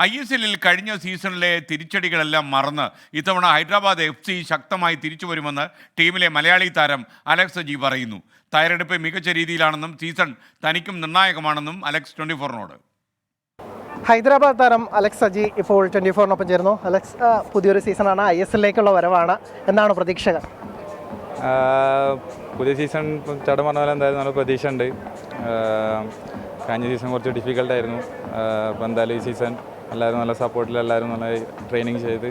ISL-ൽ കഴിഞ്ഞ സീസണിലെ തിരിച്ചടികളെല്ലാം മറന്ന് ഇത്തവണ ഹൈദരാബാദ് FC ശക്തമായി തിരിച്ചു വരുമെന്ന് ടീമിലെ മലയാളി താരം അലക്സ് സജി പറയുന്നു. തയ്യാറെടുപ്പ് മികച്ച രീതിയിലാണെന്നും സീസൺ തനിക്കും നിർണായകമാണെന്നും അലക്സ് 24-നോട്. ഹൈദരാബാദ് താരം അലക്സ് സജി ഇപ്പോൾ 24-നൊപ്പം ചേർന്നു. അലക്സ്, പുതിയൊരു സീസണാണ്, ISL-ലേക്കുള്ള വരവാണ്, എന്താണ് പ്രതീക്ഷകൾ? പുതിയ സീസൺ ചേട്ടൻ പറഞ്ഞ പോലെ എന്തായാലും നല്ല പ്രതീക്ഷ ഉണ്ട്. കഴിഞ്ഞ സീസൺ കുറച്ച് ഡിഫിക്കൽട്ടായിരുന്നു. അപ്പോൾ എന്തായാലും ഈ സീസൺ എല്ലാവരും നല്ല സപ്പോർട്ടിൽ, എല്ലാവരും നല്ല ട്രെയിനിങ് ചെയ്ത്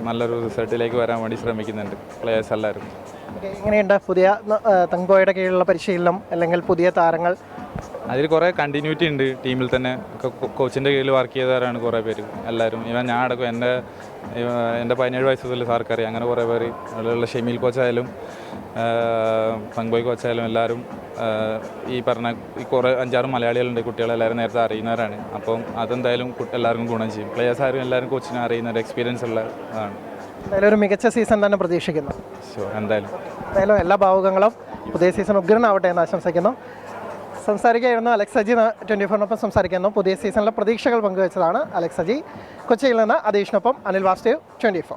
നല്ലൊരു റിസൾട്ടിലേക്ക് വരാൻ വേണ്ടി ശ്രമിക്കുന്നുണ്ട് പ്ലെയേഴ്സ് എല്ലാവരും. എങ്ങനെയുണ്ട് പുതിയ തങ്ബോയുടെ കീഴിലുള്ള പരിശീലനം, അല്ലെങ്കിൽ പുതിയ താരങ്ങൾ? അതിൽ കുറേ കണ്ടിന്യൂറ്റി ഉണ്ട് ടീമിൽ തന്നെ. കോച്ചിൻ്റെ കീഴിൽ വർക്ക് ചെയ്തവരാണ് കുറേ പേര് എല്ലാവരും. ഇവൻ ഞാൻ അടക്കം എൻ്റെ 17 വയസ്സ് മുതൽ സാർക്കറിയാം. അങ്ങനെ കുറേ പേര് അതിലുള്ള ഷെമീൽ കോച്ചായാലും തങ്ബോയ് കോച്ചായാലും എല്ലാവരും ഈ പറഞ്ഞ കുറേ 5-6 മലയാളികളുണ്ട്. കുട്ടികളെല്ലാവരും നേരത്തെ അറിയുന്നവരാണ്. അപ്പം അതെന്തായാലും എല്ലാവർക്കും ഗുണം ചെയ്യും. പ്ലെയേഴ്സ് ആരും എല്ലാവരും കോച്ചിനെ അറിയുന്ന ഒരു എക്സ്പീരിയൻസ് ഉള്ള അതാണ്. എന്തായാലും ഒരു മികച്ച സീസൺ തന്നെ പ്രതീക്ഷിക്കുന്നു. എന്തായാലും എല്ലാ ഭാവുകങ്ങളും പുതിയ സീസൺ ഉഗ്രനാവട്ടെ എന്ന് ആശംസിക്കുന്നു. സംസാരിക്കുകയായിരുന്നു അലക്സ് സജി. 24-നൊപ്പം സംസാരിക്കുന്നു. പുതിയ സീസണിലെ പ്രതീക്ഷകൾ പങ്കുവച്ചതാണ് അലക്സ് സജി. കൊച്ചിയിൽ നിന്ന് അധീഷിനൊപ്പം അനിൽ വാസുദേവ്, 24.